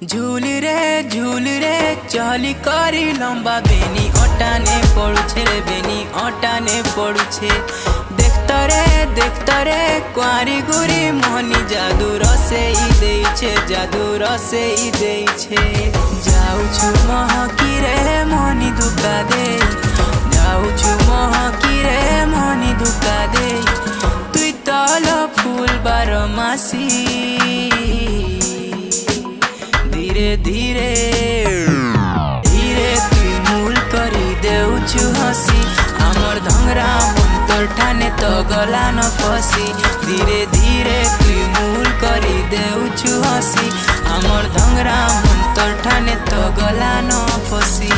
झूल रे चली करी लंबा बेनी अटाने पड़ुछे रे बेनी अटाने पड़ुछे। देखत रे कुआरी गुरी मोहनी जादू रसे जादू रसे जाऊछु महकी रे मोहनी धोखा दे जाऊछु महकी रे मोहनी धोखा दे तुई तल फूल बारमासी धीरे धीरे तुई मूल करी देउछु हसी हमर धंगरा मंतर ठाने तो गला न फसी धीरे धीरे तुई मूल करी देउछु हसी हमर धंगरा मंतर ठाने तो गला न फसी।